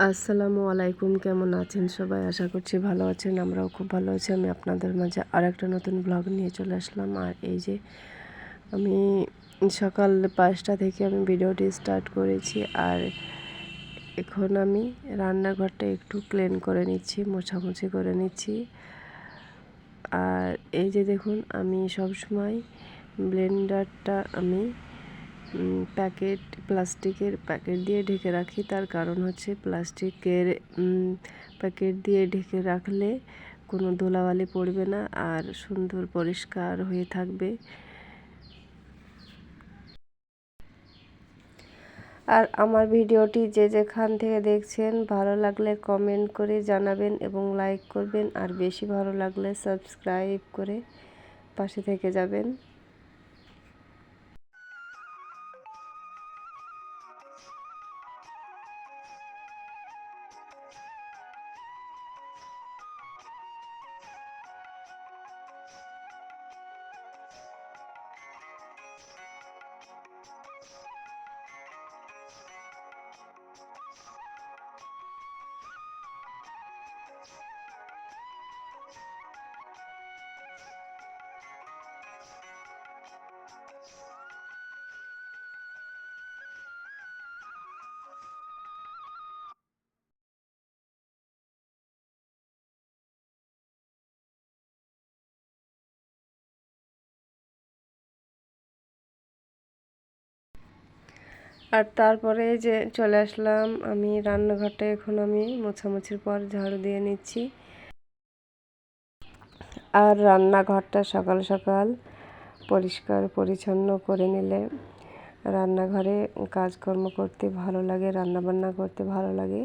আসসালামু আলাইকুম, কেমন আছেন সবাই? আশা করছি ভালো আছেন। আমরাও খুব ভালো আছি। আমি আপনাদের মাঝে আর একটা নতুন ব্লগ নিয়ে চলে আসলাম। আর এই যে আমি সকাল 5টা থেকে আমি ভিডিওটি স্টার্ট করেছি। আর এখন আমি রান্নাঘরটা একটু ক্লিন করে নিচ্ছি, মোছামুছি করে নিচ্ছি। আর এই যে দেখুন, আমি সবসময় ব্লেন্ডারটা আমি প্লাস্টিকের প্যাকেট দিয়ে ঢেকে রাখি। তার কারণ হচ্ছে প্লাস্টিকের প্যাকেট দিয়ে ঢেকে রাখলে কোনো ধুলাবালি পড়বে না আর সুন্দর পরিষ্কার হয়ে থাকবে। আর আমার ভিডিওটি যে যেখান থেকে দেখছেন, ভালো লাগলে কমেন্ট করে জানাবেন এবং লাইক করবেন, আর বেশি ভালো লাগলে সাবস্ক্রাইব করে পাশে থেকে যাবেন। আর তারপরে যে চলে আসলাম আমি রান্নাঘরটা। এখন আমি মোছামুছির পর ঝাড়ু দিয়ে নিচ্ছি। আর রান্নাঘরটা সকাল সকাল পরিষ্কার পরিচ্ছন্ন করে নিলে রান্নাঘরে কাজকর্ম করতে ভালো লাগে, রান্নাবান্না করতে ভালো লাগে।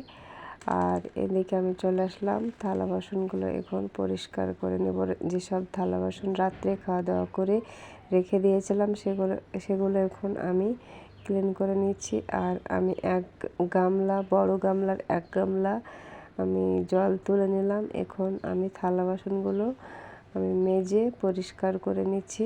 আর এদিকে আমি চলে আসলাম থালা বাসনগুলো এখন পরিষ্কার করে নেব। যেসব থালা বাসন রাত্রে খাওয়া দাওয়া করে রেখে দিয়েছিলাম সেগুলো এখন আমি ক্লিন করে নিচ্ছি। আর আমি বড় গামলার 1 গামলা আমি জল তুলে নিলাম। এখন আমি থালা বাসনগুলো আমি মেজে পরিষ্কার করে নিচ্ছি।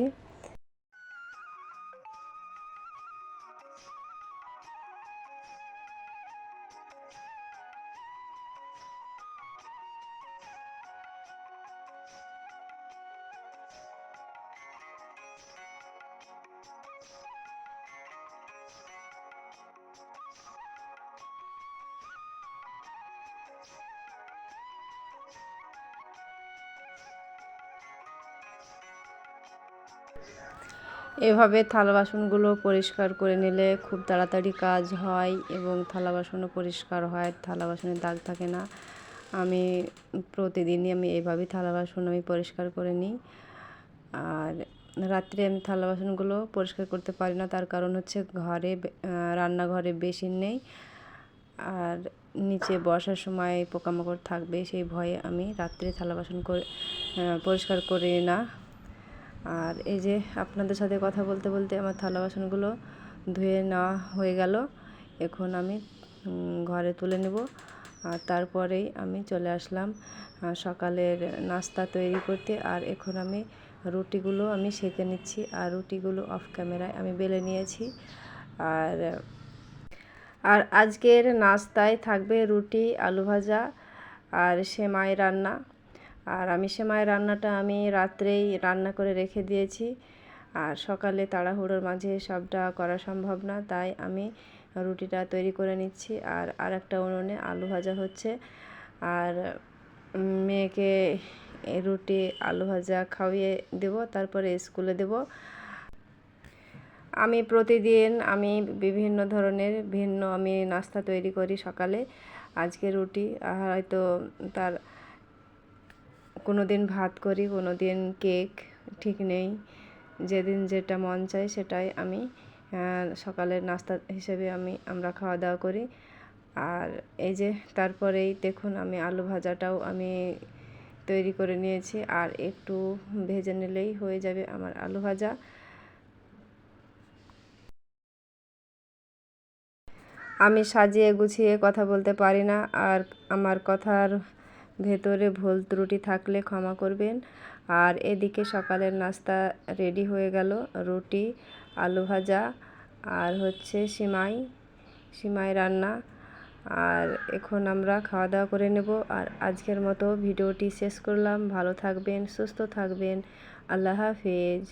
এভাবে থালা বাসনগুলো পরিষ্কার করে নিলে খুব তাড়াতাড়ি কাজ হয় এবং থালা বাসনও পরিষ্কার হয়, থালা বাসনের দাগ থাকে না। আমি প্রতিদিনই এইভাবেই থালা বাসন আমি পরিষ্কার করে নিই। আর রাত্রে আমি থালা বাসনগুলো পরিষ্কার করতে পারি না, তার কারণ হচ্ছে রান্নাঘরে বেসিন নেই। আর নিচে বসার সময় পোকামাকড় থাকবে, সেই ভয়ে আমি রাত্রে থালা বাসন পরিষ্কার করি না। আর এই যে আপনাদের সাথে কথা বলতে বলতে আমার থালা বাসনগুলো ধুয়ে নেওয়া হয়ে গেল। এখন আমি ঘরে তুলে নেব। আর তারপরেই আমি চলে আসলাম সকালের নাস্তা তৈরি করতে। আর এখন আমি রুটিগুলো আমি সেঁকে নিচ্ছি। আর রুটিগুলো অফ ক্যামেরায় আমি বেলে নিয়েছি। আর আজকের নাস্তায় থাকবে রুটি, আলু ভাজা আর সেমাই রান্না। আর আমি সেমাই রান্নাটা আমি রাত্রেই রান্না করে রেখে দিয়েছি। আর সকালে তাড়াহুড়োর মাঝে সবটা করা সম্ভব না, তাই আমি রুটিটা তৈরি করে নিচ্ছি। আর একটা উনুনে আলু ভাজা হচ্ছে। আর মেয়েকে রুটি আলু ভাজা খাইয়ে দেব, তারপরে স্কুলে দেব। আমি প্রতিদিন বিভিন্ন ধরনের আমি নাস্তা তৈরি করি সকালে। আজকে রুটি, হয়তো তার কোনো দিন ভাত করি, কোনো দিন কেক, ঠিক নেই। যেদিন যেটা মন চায় সেটাই আমি সকালের নাস্তা হিসেবে আমরা খাওয়া দাওয়া করি। আর এই যে তারপরেই দেখুন আমি আলু ভাজাটাও আমি তৈরি করে নিয়েছি। আর একটু ভেজে নিলেই হয়ে যাবে আমার আলু ভাজা। আমি সাজিয়ে গুছিয়ে কথা বলতে পারি না, আর আমার কথার ভেতরে ভুল ত্রুটি থাকলে ক্ষমা করবেন। আর এদিকে সকালের নাস্তা রেডি হয়ে গেল, রুটি, আলু ভাজা আর হচ্ছে সিমাই রান্না। আর এখন আমরা খাওয়া দাওয়া করে নেব। আর আজকের মতো ভিডিওটি শেষ করলাম। ভালো থাকবেন, সুস্থ থাকবেন। আল্লাহ হাফেজ।